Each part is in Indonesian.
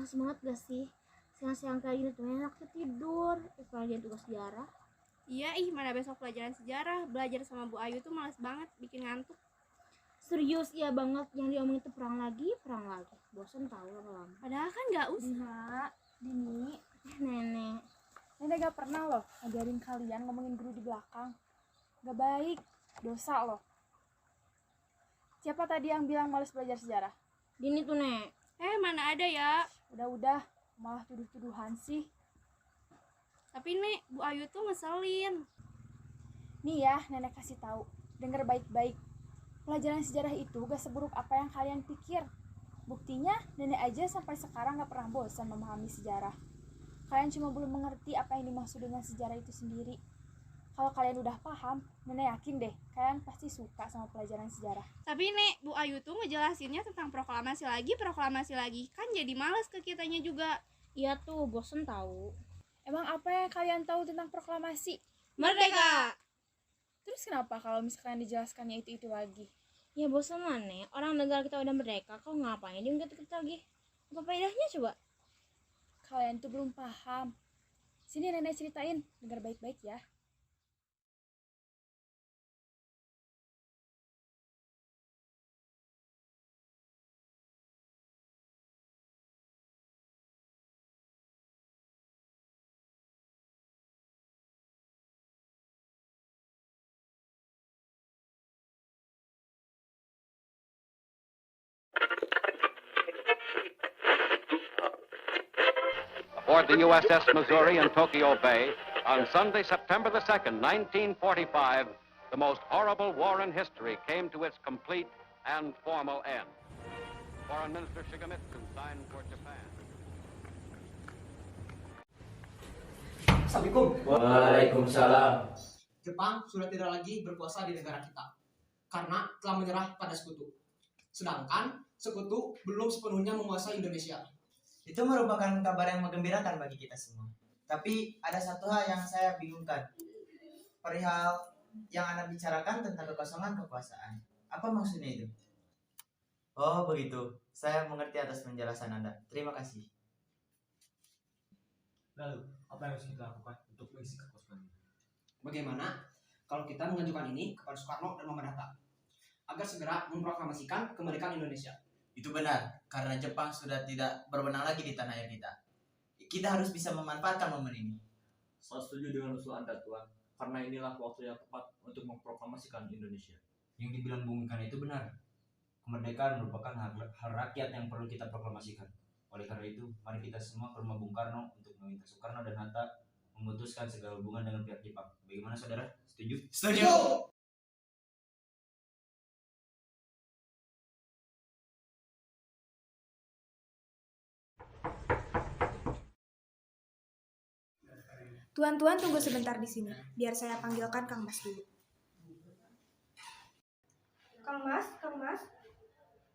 Males banget gak sih? Siang-siang kayak gini tuh enaknya tidur. Pelajaran tugas sejarah. Iya mana besok pelajaran sejarah. Belajar sama Bu Ayu tuh males banget, bikin ngantuk. Serius iya banget, yang diomongin itu perang lagi. Bosan tahu lama-lama. Padahal kan gak usah. Dini, Nenek. Nenek gak pernah loh ngajarin kalian ngomongin guru di belakang. Gak baik, dosa loh. Siapa tadi yang bilang males belajar sejarah? Dini tuh, Nek. Mana ada ya. Udah, malah tuduh-tuduhan sih. Tapi Nek, Bu Ayu tuh ngeselin. Nih ya, Nenek kasih tahu. Dengar baik-baik. Pelajaran sejarah itu gak seburuk apa yang kalian pikir. Buktinya, Nenek aja sampai sekarang gak pernah bosan memahami sejarah. Kalian cuma belum mengerti apa yang dimaksud dengan sejarah itu sendiri. Kalau kalian udah paham, Nenek yakin deh, kalian pasti suka sama pelajaran sejarah. Tapi Nek, Bu Ayu tuh ngejelasinnya tentang proklamasi lagi. Kan jadi males ke kitanya juga. Iya tuh, bosan tahu. Emang apa yang kalian tahu tentang proklamasi? Merdeka! Terus kenapa kalau misalkan dijelaskannya itu lagi? Ya bosan lah, Nek. Orang negara kita udah merdeka, kau ngapain diungkit-ungkit lagi? Apa faedahnya coba? Kalian tuh belum paham. Sini Nenek ceritain, dengar baik-baik ya. Aboard the USS Missouri in Tokyo Bay on Sunday, September the 2nd, 1945, the most horrible war in history came to its complete and formal end. Foreign Minister Shigemitsu signed for Japan. Assalamualaikum. Waalaikumsalam. Jepang sudah tidak lagi berkuasa di negara kita karena telah menyerah pada sekutu. Sedangkan sekutu belum sepenuhnya menguasai Indonesia. Itu merupakan kabar yang menggembirakan bagi kita semua. Tapi ada satu hal yang saya bingungkan. Perihal yang Anda bicarakan tentang kekosongan kekuasaan. Apa maksudnya itu? Oh begitu. Saya mengerti atas penjelasan Anda. Terima kasih. Lalu, apa yang harus kita lakukan untuk mengisi kekosongan ini? Bagaimana kalau kita mengajukan ini kepada Soekarno dan Muhammad Hatta agar segera memproklamasikan kemerdekaan Indonesia? Itu benar. Karena Jepang sudah tidak berwenang lagi di tanah air kita. Kita harus bisa memanfaatkan momen ini. Saya setuju dengan usul Anda, Tuan. Karena inilah waktu yang tepat untuk memproklamasikan Indonesia. Yang dibilang Bung Ikan itu benar. Kemerdekaan merupakan hak rakyat yang perlu kita proklamasikan. Oleh karena itu, mari kita semua ke rumah Bung Karno untuk meminta Soekarno dan Hatta memutuskan segala hubungan dengan pihak Jepang. Bagaimana saudara? Setuju? Setuju! Tuan-tuan tunggu sebentar di sini, biar saya panggilkan Kang Mas dulu. Kang Mas,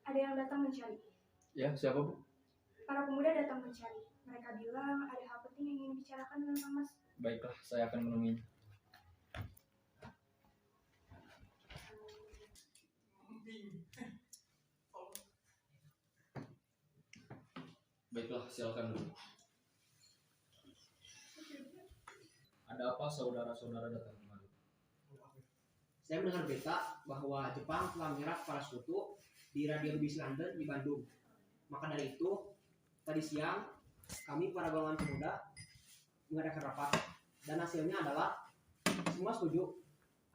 ada yang datang mencari. Ya, siapa Bu? Para pemuda datang mencari. Mereka bilang ada hal penting yang ingin bicarakan dengan Kang Mas. Baiklah, saya akan menemuinya. Baiklah, silakan dulu. Ada apa saudara-saudara datang kemari? Saya mendengar berita bahwa Jepang telah menyerah kepada sekutu di Radio BBC London di Bandung. Maka dari itu, tadi siang kami para golongan pemuda mengadakan rapat dan hasilnya adalah semua setuju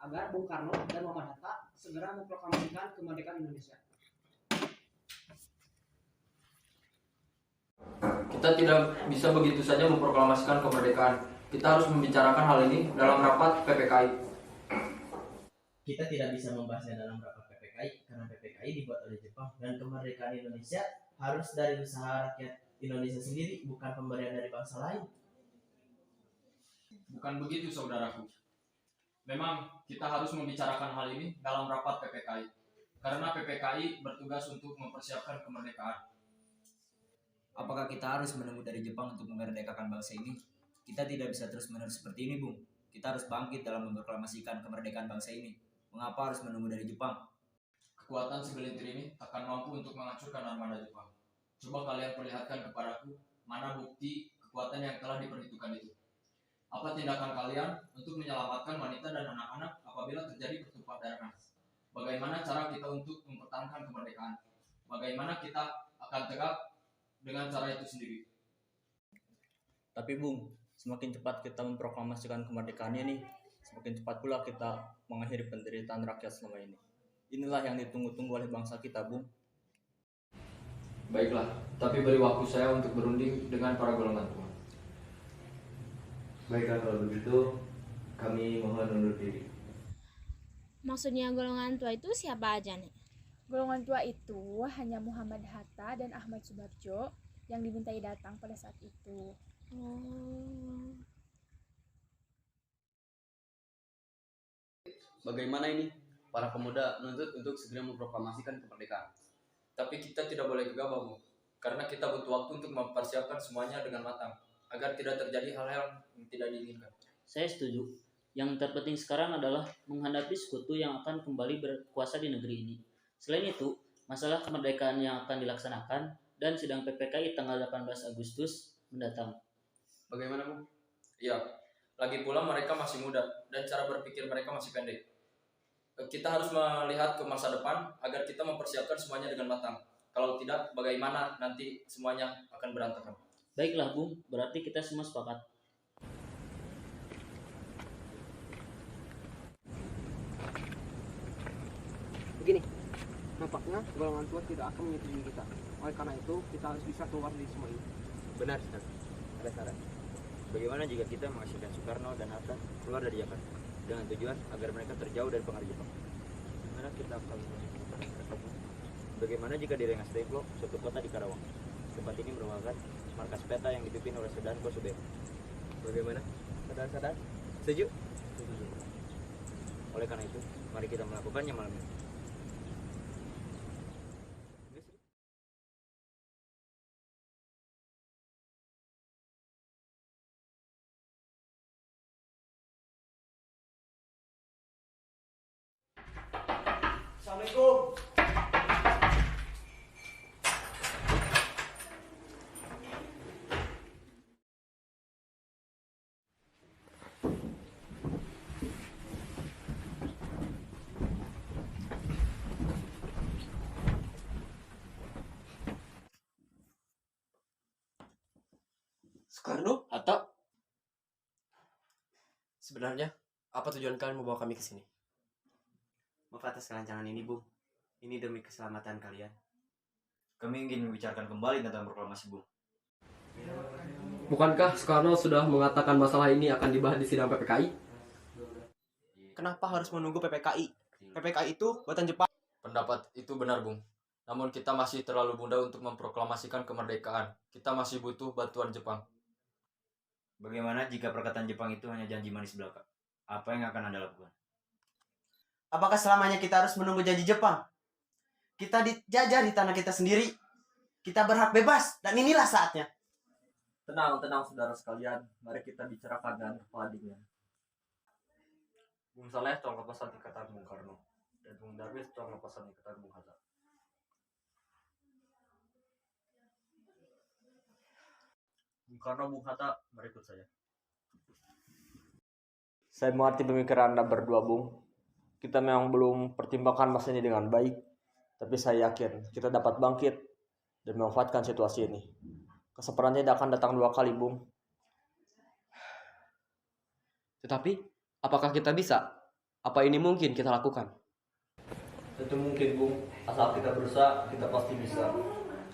agar Bung Karno dan Muhammad Hatta segera memproklamasikan kemerdekaan Indonesia. Kita tidak bisa begitu saja memproklamasikan kemerdekaan. Kita harus membicarakan hal ini dalam rapat PPKI. Kita tidak bisa membahasnya dalam rapat PPKI karena PPKI dibuat oleh Jepang dan kemerdekaan Indonesia harus dari usaha rakyat Indonesia sendiri, bukan pemberian dari bangsa lain. Bukan begitu saudaraku. Memang kita harus membicarakan hal ini dalam rapat PPKI. Karena PPKI bertugas untuk mempersiapkan kemerdekaan. Apakah kita harus menunggu dari Jepang untuk memerdekakan bangsa ini? Kita tidak bisa terus-menerus seperti ini, Bung. Kita harus bangkit dalam memproklamasikan kemerdekaan bangsa ini. Mengapa harus menunggu dari Jepang? Kekuatan segelintir ini akan mampu untuk menghancurkan armada Jepang. Coba kalian perlihatkan kepadaku mana bukti kekuatan yang telah diperhitungkan itu. Apa tindakan kalian untuk menyelamatkan wanita dan anak-anak apabila terjadi pertumpahan darah? Bagaimana cara kita untuk mempertahankan kemerdekaan? Bagaimana kita akan tegak dengan cara itu sendiri? Tapi Bung, semakin cepat kita memproklamasikan kemerdekaannya nih, semakin cepat pula kita mengakhiri penderitaan rakyat selama ini. Inilah yang ditunggu-tunggu oleh bangsa kita, Bung. Baiklah, tapi beri waktu saya untuk berunding dengan para golongan tua. Baiklah kalau begitu, kami mohon undur diri. Maksudnya golongan tua itu siapa aja nih? Golongan tua itu hanya Muhammad Hatta dan Ahmad Subarjo yang dimintai datang pada saat itu. Oh. Bagaimana ini? Para pemuda menuntut untuk segera memproklamasikan kemerdekaan. Tapi kita tidak boleh gegabah, Bu. Karena kita butuh waktu untuk mempersiapkan semuanya dengan matang, agar tidak terjadi hal-hal yang tidak diinginkan. Saya setuju. Yang terpenting sekarang adalah menghadapi sekutu yang akan kembali berkuasa di negeri ini. Selain itu, masalah kemerdekaan yang akan dilaksanakan dan sidang PPKI tanggal 18 Agustus mendatang. Bagaimana, Bu? Iya, lagi pula mereka masih muda dan cara berpikir mereka masih pendek. Kita harus melihat ke masa depan agar kita mempersiapkan semuanya dengan matang. Kalau tidak, bagaimana nanti semuanya akan berantakan. Baiklah, Bung. Berarti kita semua sepakat. Begini, nampaknya golongan tua tidak akan menyetujui kita. Oleh karena itu, kita harus bisa keluar dari semua ini. Benar, Ustaz. Ada saran. Bagaimana jika kita menghasilkan Soekarno dan Hatta keluar dari Jakarta dengan tujuan agar mereka terjauh dari pengaruh Jepang? Gimana kita akan menemukan mereka? Bagaimana jika di Rengas Dengklok, suatu kota di Karawang? Tempat ini merupakan markas peta yang dipimpin oleh Sudarko Subero. Bagaimana? Sadar? Setuju? Setuju. Oleh karena itu, mari kita melakukannya malam ini. Assalamualaikum. Soekarno, Hatta. Sebenarnya, apa tujuan kalian membawa kami ke sini? Maaf atas kelancangan ini, Bung. Ini demi keselamatan kalian. Kami ingin membicarakan kembali tentang proklamasi, Bung. Bukankah Soekarno sudah mengatakan masalah ini akan dibahas di sidang PPKI? Kenapa harus menunggu PPKI? PPKI itu buatan Jepang. Pendapat itu benar, Bung. Namun kita masih terlalu muda untuk memproklamasikan kemerdekaan. Kita masih butuh bantuan Jepang. Bagaimana jika perkataan Jepang itu hanya janji manis belaka? Apa yang akan Anda lakukan? Apakah selamanya kita harus menunggu janji Jepang? Kita dijajah di tanah kita sendiri. Kita berhak bebas, dan inilah saatnya. Tenang saudara sekalian. Mari kita bicarakan dengan kepala dingin. Bung Saleh tolong lepasan ikatan Bung Karno. Dan Bung Darwis tolong lepasan ikatan Bung Hatta. Bung Karno, Bung Hatta, mari ikut saya. Saya mengerti pemikiran Anda berdua, Bung. Kita memang belum pertimbangkan masa ini dengan baik, tapi saya yakin kita dapat bangkit dan memanfaatkan situasi ini. Kesempatan tidak akan datang dua kali, Bung. Tetapi, apakah kita bisa? Apa ini mungkin kita lakukan? Tentu mungkin, Bung. Asal kita berusaha, kita pasti bisa.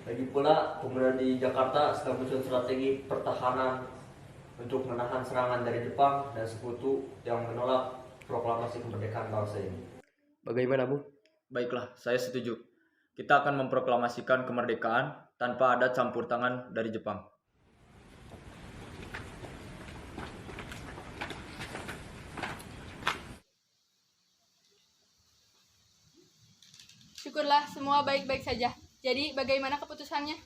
Lagi pula, pemuda di Jakarta sedang menyusun strategi pertahanan untuk menahan serangan dari Jepang dan sekutu yang menolak proklamasi kemerdekaan bangsa ini. Bagaimana, Bu? Baiklah, saya setuju. Kita akan memproklamasikan kemerdekaan tanpa ada campur tangan dari Jepang. Syukurlah semua baik-baik saja. Jadi bagaimana keputusannya?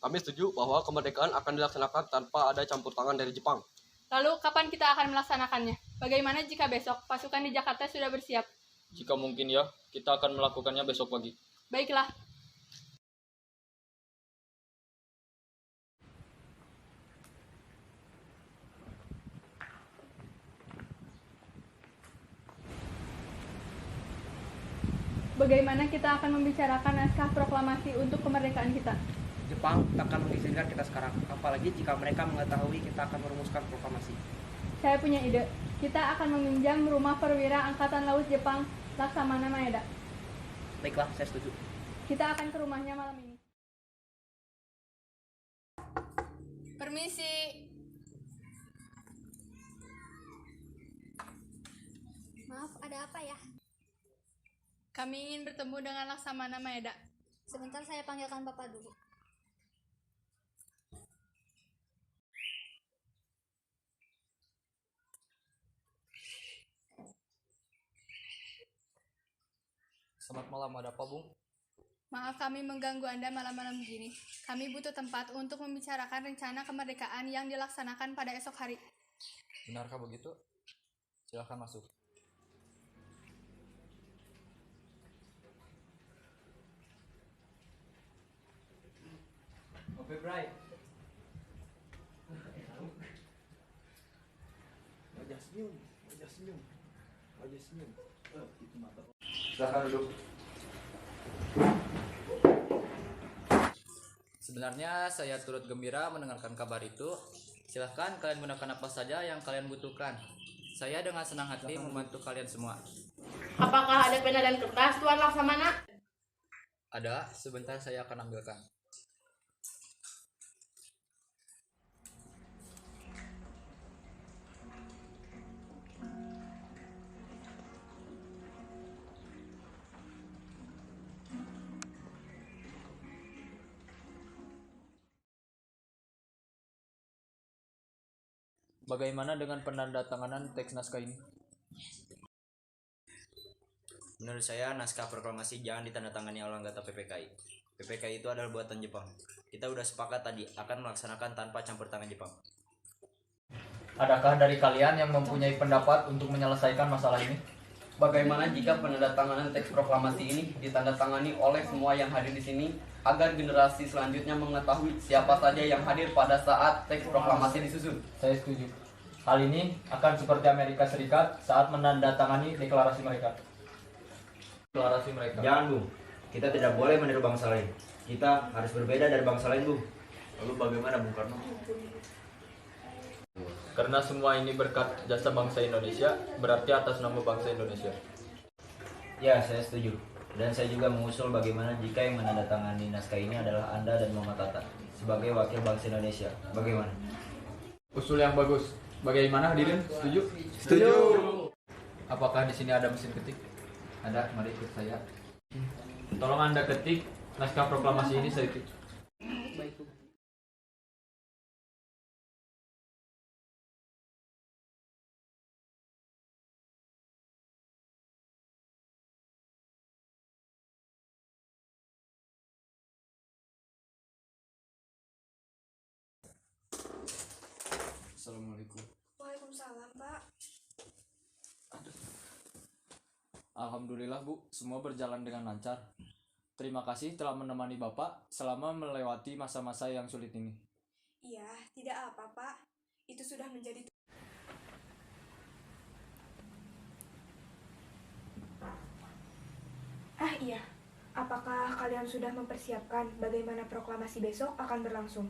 Kami setuju bahwa kemerdekaan akan dilaksanakan tanpa ada campur tangan dari Jepang. Lalu kapan kita akan melaksanakannya? Bagaimana jika besok pasukan di Jakarta sudah bersiap? Jika mungkin ya, kita akan melakukannya besok pagi. Baiklah, bagaimana kita akan membicarakan naskah proklamasi untuk kemerdekaan kita? Jepang takkan mengizinkan kita sekarang, apalagi jika mereka mengetahui kita akan merumuskan proklamasi. Saya punya ide. Kita akan meminjam rumah perwira Angkatan Laut Jepang, Laksamana Maeda. Baiklah, saya setuju. Kita akan ke rumahnya malam ini. Permisi. Maaf, ada apa ya? Kami ingin bertemu dengan Laksamana Maeda. Sebentar, saya panggilkan Bapak dulu. Selamat malam, ada apa, Bung? Maaf kami mengganggu Anda malam-malam begini. Kami butuh tempat untuk membicarakan rencana kemerdekaan yang dilaksanakan pada esok hari. Benarkah begitu? Silahkan masuk. Oke, Bray. Wajah senyum. Itu mata. Silahkan duduk. Sebenarnya saya turut gembira mendengarkan kabar itu. Silahkan kalian gunakan apa saja yang kalian butuhkan. Saya dengan senang hati membantu kalian semua. Apakah ada pena dan kertas, Tuan Laksamana? Ada, sebentar saya akan ambilkan. Bagaimana dengan penandatanganan teks naskah ini? Menurut saya naskah proklamasi jangan ditandatangani oleh anggota PPKI. PPKI itu adalah buatan Jepang. Kita udah sepakat tadi akan melaksanakan tanpa campur tangan Jepang. Adakah dari kalian yang mempunyai pendapat untuk menyelesaikan masalah ini? Bagaimana jika penandatanganan teks proklamasi ini ditandatangani oleh semua yang hadir di sini agar generasi selanjutnya mengetahui siapa saja yang hadir pada saat teks proklamasi disusun? Saya setuju. Hal ini akan seperti Amerika Serikat saat menandatangani deklarasi mereka. Jangan, Bung. Kita tidak boleh meniru bangsa lain. Kita harus berbeda dari bangsa lain, Bung. Lalu bagaimana, Bung Karno? Karena semua ini berkat jasa bangsa Indonesia, berarti atas nama bangsa Indonesia. Ya, saya setuju. Dan saya juga mengusul bagaimana jika yang menandatangani naskah ini adalah Anda dan Muhammad Tata sebagai wakil bangsa Indonesia. Bagaimana? Usul yang bagus. Bagaimana hadirin? Setuju? Setuju. Apakah di sini ada mesin ketik? Ada, mari ikut saya. Tolong Anda ketik naskah proklamasi ini sedikit. Baik, Bu. Assalamualaikum. Waalaikumsalam, Pak. Alhamdulillah, Bu, semua berjalan dengan lancar. Terima kasih telah menemani Bapak selama melewati masa-masa yang sulit ini. Iya, tidak apa, Pak. Itu sudah menjadi iya. Apakah kalian sudah mempersiapkan bagaimana proklamasi besok akan berlangsung?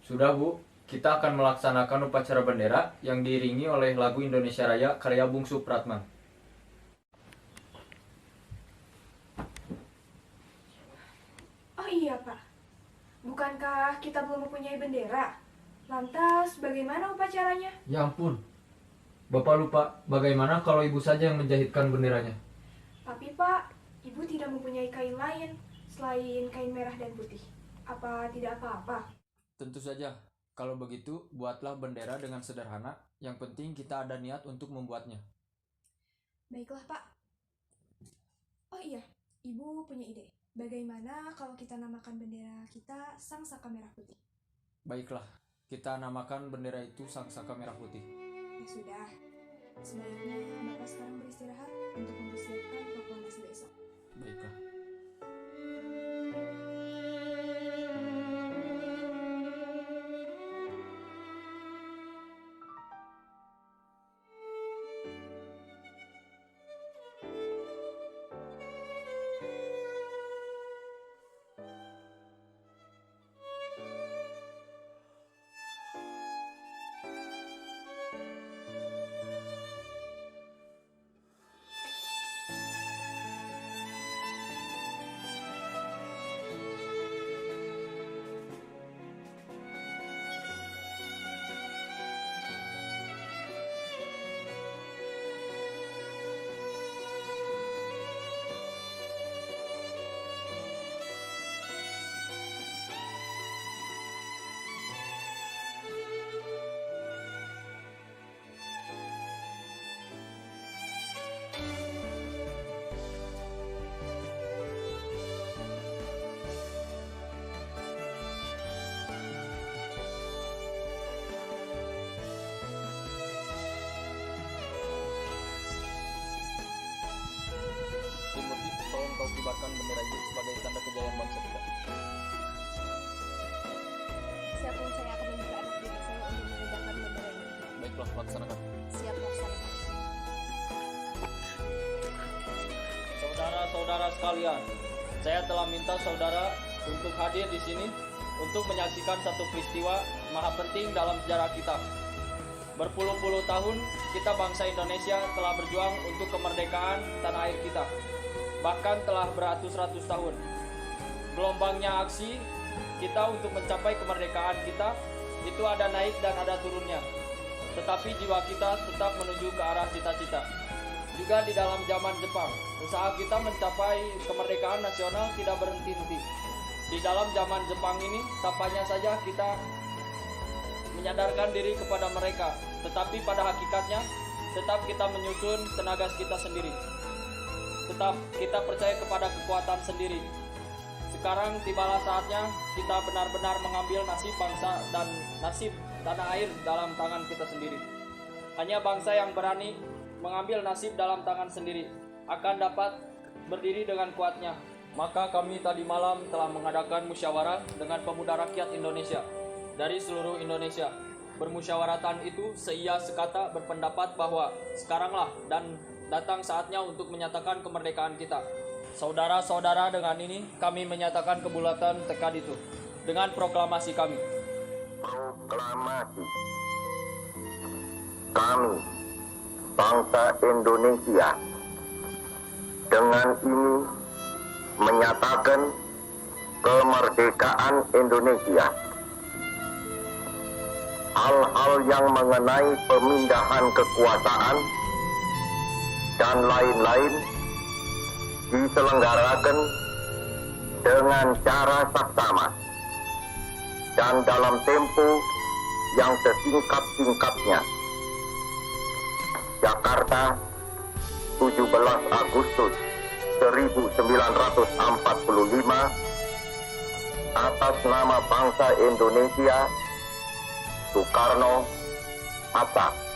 Sudah, Bu. Kita akan melaksanakan upacara bendera yang diiringi oleh lagu Indonesia Raya karya Bung Supratman. Oh iya, Pak. Bukankah kita belum mempunyai bendera? Lantas, bagaimana upacaranya? Ya ampun. Bapak lupa, bagaimana kalau ibu saja yang menjahitkan benderanya? Tapi, Pak, Ibu tidak mempunyai kain lain selain kain merah dan putih. Apa tidak apa-apa? Tentu saja. Kalau begitu, buatlah bendera dengan sederhana. Yang penting kita ada niat untuk membuatnya. Baiklah, Pak. Oh iya, Ibu punya ide. Bagaimana kalau kita namakan bendera kita Sang Saka Merah Putih? Baiklah, kita namakan bendera itu Sang Saka Merah Putih. Ya sudah. Sebaiknya Bapak sekarang beristirahat untuk mempersiapkan proklamasi besok. Baiklah. bendera itu sebagai tanda kejayaan bangsa kita. Siap, Bung. Saya akan membuka anak didik saya untuk mengibarkan bendera ini. Baiklah, laksanakan. Siap, laksanakan. Saudara-saudara sekalian, saya telah minta saudara untuk hadir di sini untuk menyaksikan satu peristiwa maha penting dalam sejarah kita. Berpuluh-puluh tahun kita bangsa Indonesia telah berjuang untuk kemerdekaan tanah air kita. Bahkan telah beratus-ratus tahun. Gelombangnya aksi kita untuk mencapai kemerdekaan kita itu ada naik dan ada turunnya. Tetapi jiwa kita tetap menuju ke arah cita-cita. Juga di dalam zaman Jepang, usaha kita mencapai kemerdekaan nasional tidak berhenti-henti. Di dalam zaman Jepang ini, tampaknya saja kita menyadarkan diri kepada mereka, tetapi pada hakikatnya tetap kita menyusun tenaga kita sendiri. Tetap kita percaya kepada kekuatan sendiri. Sekarang tibalah saatnya kita benar-benar mengambil nasib bangsa dan nasib tanah air dalam tangan kita sendiri. Hanya bangsa yang berani mengambil nasib dalam tangan sendiri akan dapat berdiri dengan kuatnya. Maka kami tadi malam telah mengadakan musyawarah dengan pemuda rakyat Indonesia dari seluruh Indonesia. Bermusyawaratan itu seia sekata berpendapat bahwa sekaranglah dan datang saatnya untuk menyatakan kemerdekaan kita. Saudara-saudara, dengan ini kami menyatakan kebulatan tekad itu dengan proklamasi kami. Proklamasi kami, bangsa Indonesia, dengan ini menyatakan kemerdekaan Indonesia. Hal-hal yang mengenai pemindahan kekuasaan dan lain-lain diselenggarakan dengan cara saksama dan dalam tempo yang sesingkat-singkatnya. Jakarta, 17 Agustus 1945, atas nama bangsa Indonesia, Soekarno, Hatta.